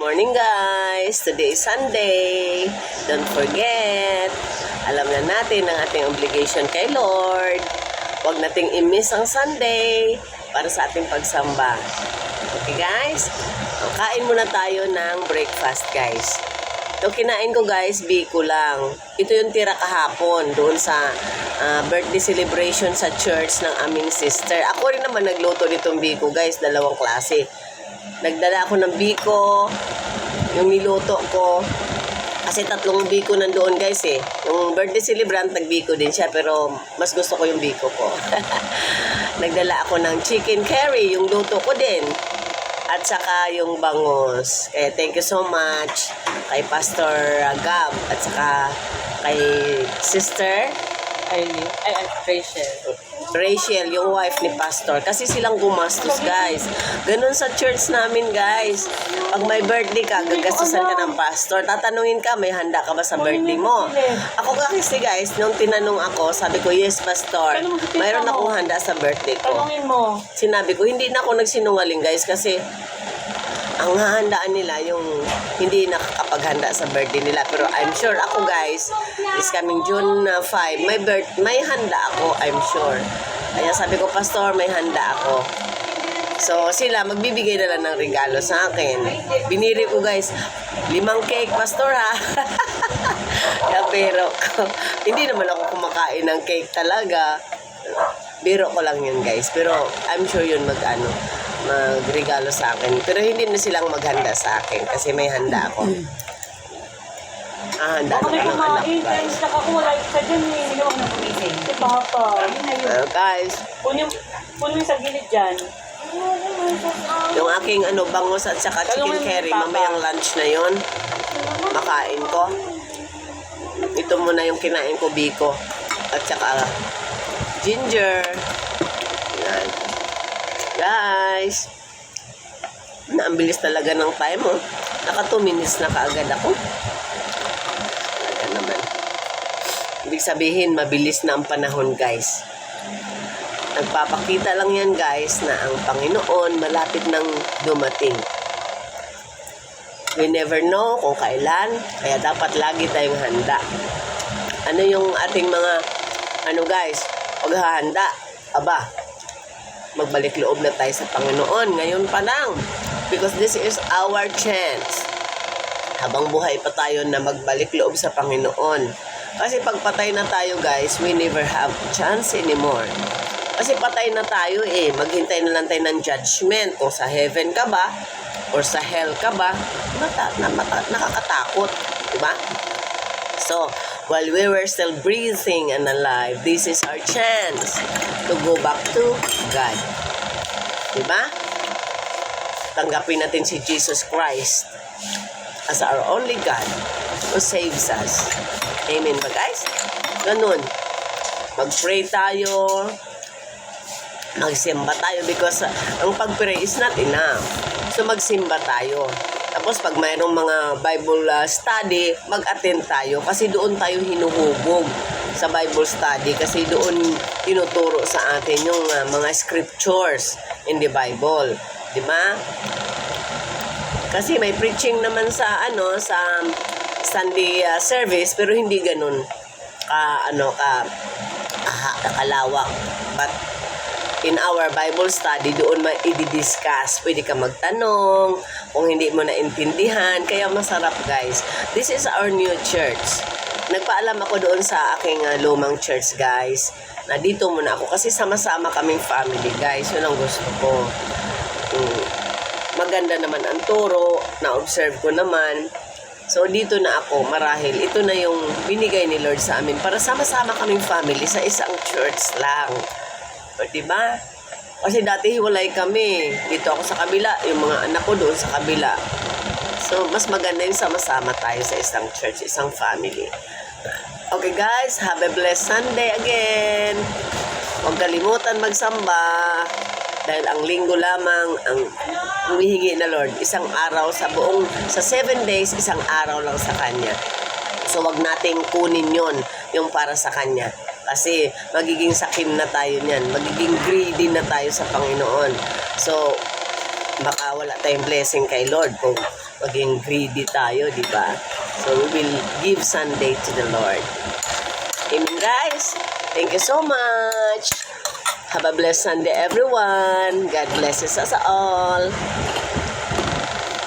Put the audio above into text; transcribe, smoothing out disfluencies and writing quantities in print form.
Morning guys! Today is Sunday. Don't forget, alam na natin ang ating obligation kay Lord. Huwag nating i-miss ang Sunday para sa ating pagsamba. Okay guys? Kain muna tayo ng breakfast guys. Ito kinain ko guys, biko lang. Ito yung tira kahapon doon sa birthday celebration sa church ng aming sister. Ako rin naman nagluto nitong biko guys, dalawang klase. Nagdala ako ng biko, yung niluto ko. Kasi tatlong biko nandoon guys eh. Yung birthday celebrant, nagbiko din siya. Pero mas gusto ko yung biko ko. Nagdala ako ng chicken curry, yung luto ko din. At saka yung bangus. Kaya thank you so much kay Pastor Gab. At saka kay Sister Rachel, yung wife ni Pastor. Kasi silang gumastos, guys. Ganun sa church namin, guys. Pag may birthday ka, gagastusan ka ng pastor. Tatanungin ka, may handa ka ba sa birthday mo? Ako kasi, guys, nung tinanong ako, sabi ko, yes, Pastor. Mayroon akong handa sa birthday ko. Tanungin mo. Sinabi ko, hindi na ako nagsinungaling, guys, kasi ang hahandaan nila yung hindi nakakapaghanda sa birthday nila. Pero I'm sure ako guys, is coming June 5, may handa ako, I'm sure. Kaya sabi ko, Pastor, may handa ako. So sila, magbibigay na lang ng regalo sa akin. Biniri ko guys, 5 cake, Pastor ha. Pero hindi naman ako kumakain ng cake talaga. Biro ko lang yun guys. Pero I'm sure yun magregalo sa akin. Pero hindi na silang maghanda sa akin kasi may handa ako. Handa na ng anak guys. Nakakulay ka dyan eh. Hindi naman nakumising. Si Papa. Guys. Puno yung sa gilid dyan. Yung aking bangus at saka chicken curry. Mamayang lunch na yon. Makain ko. Ito muna yung kinain ko, biko. At saka ginger. Yan. Guys, ang bilis talaga ng time oh. Naka 2 minutes na kaagad ako. Talaga naman. Ibig sabihin, mabilis na ang panahon guys. Nagpapakita lang yan guys na ang Panginoon malapit nang dumating. We never know kung kailan, kaya dapat lagi tayong handa. Ano yung ating mga guys, paghahanda? Aba, magbalik loob na tayo sa Panginoon. Ngayon pa lang. Because this is our chance. Habang buhay pa tayo na magbalik loob sa Panginoon. Kasi pag patay na tayo guys, we never have chance anymore. Kasi patay na tayo eh. Maghintay na lang tayo ng judgment. Kung sa heaven ka ba, or sa hell ka ba, nakakatakot. Diba? So, while we were still breathing and alive, this is our chance to go back to God. Diba? Tanggapin natin si Jesus Christ as our only God who saves us. Amen ba guys? Ganun. Mag-pray tayo. Magsimba tayo because ang pag-pray is not enough. So magsimba tayo. Tapos pag mayroong mga Bible study, mag-attend tayo kasi doon tayo hinuhubog sa Bible study kasi doon tinuturo sa atin yung mga scriptures in the Bible. Diba? Kasi may preaching naman sa sa Sunday service pero hindi ganun kalawak. But in our Bible study, doon may i-discuss. Pwede ka magtanong kung hindi mo naintindihan. Kaya masarap guys. This is our new church. Nagpaalam ako doon sa aking lumang church guys. Na dito muna ako kasi sama-sama kaming family guys. Yun ang gusto ko. Maganda naman ang turo. Na-observe ko naman. So dito na ako marahil. Ito na yung binigay ni Lord sa amin para sama-sama kaming family sa isang church lang. O, diba? Kasi dati hiwalay kami. Dito ako sa kabila, yung mga anak ko doon sa kabila. So, mas maganda yung sama-sama tayo sa isang church, isang family. Okay guys, have a blessed Sunday again. Huwag kalimutan magsamba. Dahil ang linggo lamang ang humihingi na Lord. Isang araw sa 7 days, isang araw lang sa Kanya. So, wag nating kunin yon yung para sa Kanya. Kasi magiging sakim na tayo niyan. Magiging greedy na tayo sa Panginoon. So, baka wala tayong blessing kay Lord kung maging greedy tayo, di ba? So, we will give Sunday to the Lord. Amen, guys. Thank you so much. Have a blessed Sunday, everyone. God blesses us all.